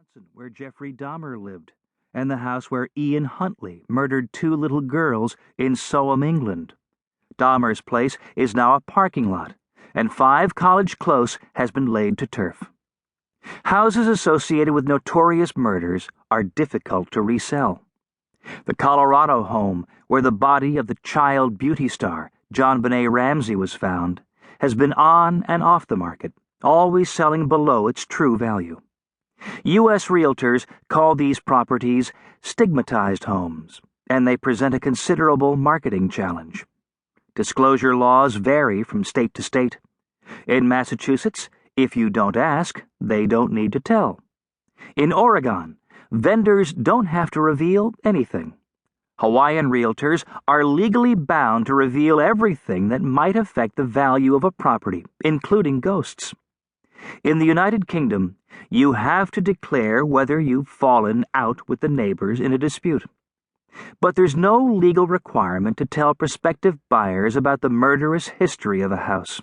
Wisconsin, where Jeffrey Dahmer lived, and the house where Ian Huntley murdered two little girls in Soham, England. Dahmer's place is now a parking lot, and 5 College Close has been laid to turf. Houses associated with notorious murders are difficult to resell. The Colorado home, where the body of the child beauty star JonBenet Ramsey was found, has been on and off the market, always selling below its true value. U.S. realtors call these properties stigmatized homes, and they present a considerable marketing challenge. Disclosure laws vary from state to state. In Massachusetts, if you don't ask, they don't need to tell. In Oregon, vendors don't have to reveal anything. Hawaiian realtors are legally bound to reveal everything that might affect the value of a property, including ghosts. In the United Kingdom, you have to declare whether you've fallen out with the neighbors in a dispute. But there's no legal requirement to tell prospective buyers about the murderous history of a house.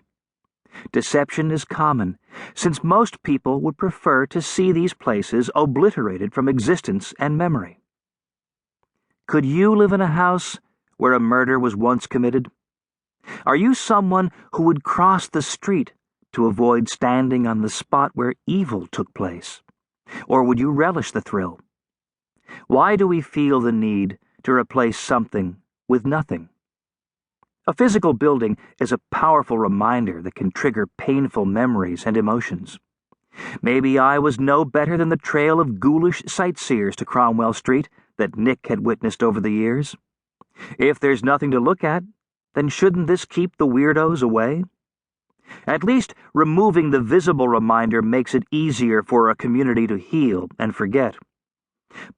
Deception is common, since most people would prefer to see these places obliterated from existence and memory. Could you live in a house where a murder was once committed? Are you someone who would cross the street to avoid standing on the spot where evil took place? Or would you relish the thrill? Why do we feel the need to replace something with nothing? A physical building is a powerful reminder that can trigger painful memories and emotions. Maybe I was no better than the trail of ghoulish sightseers to Cromwell Street that Nick had witnessed over the years. If there's nothing to look at, then shouldn't this keep the weirdos away? At least removing the visible reminder makes it easier for a community to heal and forget.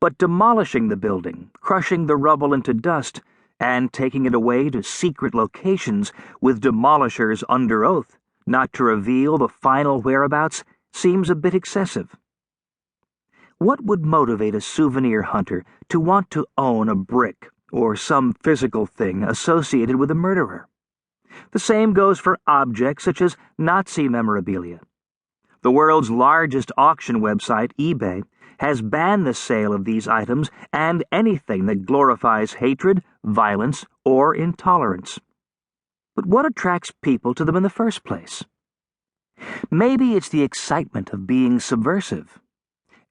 But demolishing the building, crushing the rubble into dust, and taking it away to secret locations with demolishers under oath, not to reveal the final whereabouts, seems a bit excessive. What would motivate a souvenir hunter to want to own a brick or some physical thing associated with a murderer? The same goes for objects such as Nazi memorabilia. The world's largest auction website, eBay, has banned the sale of these items and anything that glorifies hatred, violence, or intolerance. But what attracts people to them in the first place? Maybe it's the excitement of being subversive.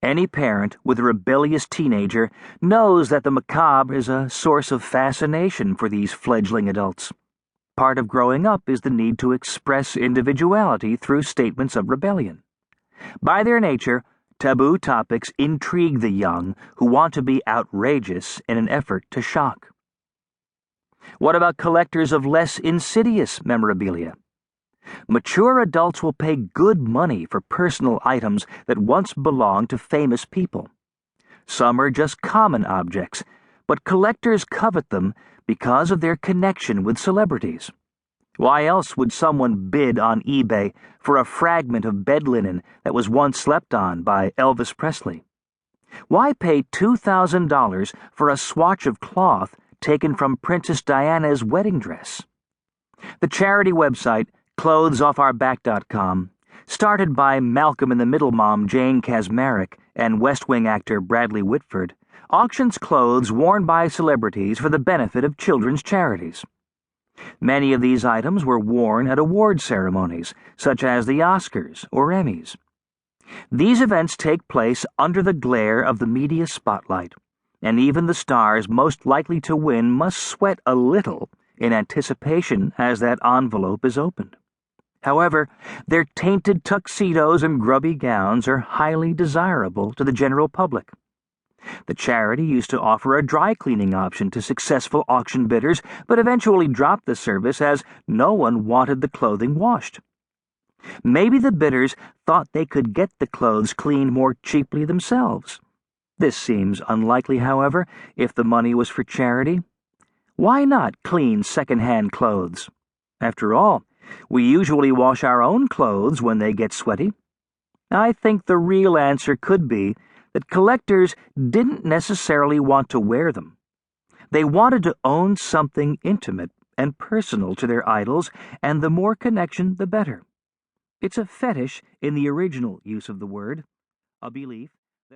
Any parent with a rebellious teenager knows that the macabre is a source of fascination for these fledgling adults. Part of growing up is the need to express individuality through statements of rebellion. By their nature, taboo topics intrigue the young who want to be outrageous in an effort to shock. What about collectors of less insidious memorabilia? Mature adults will pay good money for personal items that once belonged to famous people. Some are just common objects, but collectors covet them because of their connection with celebrities. Why else would someone bid on eBay for a fragment of bed linen that was once slept on by Elvis Presley? Why pay $2,000 for a swatch of cloth taken from Princess Diana's wedding dress? The charity website ClothesOffOurBack.com, started by Malcolm in the Middle mom Jane Kaczmarek and West Wing actor Bradley Whitford, auctions clothes worn by celebrities for the benefit of children's charities. Many of these items were worn at award ceremonies, such as the Oscars or Emmys. These events take place under the glare of the media spotlight, and even the stars most likely to win must sweat a little in anticipation as that envelope is opened. However, their tainted tuxedos and grubby gowns are highly desirable to the general public. The charity used to offer a dry cleaning option to successful auction bidders, but eventually dropped the service as no one wanted the clothing washed. Maybe the bidders thought they could get the clothes cleaned more cheaply themselves. This seems unlikely, however, if the money was for charity. Why not clean second-hand clothes? After all, we usually wash our own clothes when they get sweaty. I think the real answer could be that collectors didn't necessarily want to wear them. They wanted to own something intimate and personal to their idols, and the more connection, the better. It's a fetish in the original use of the word, a belief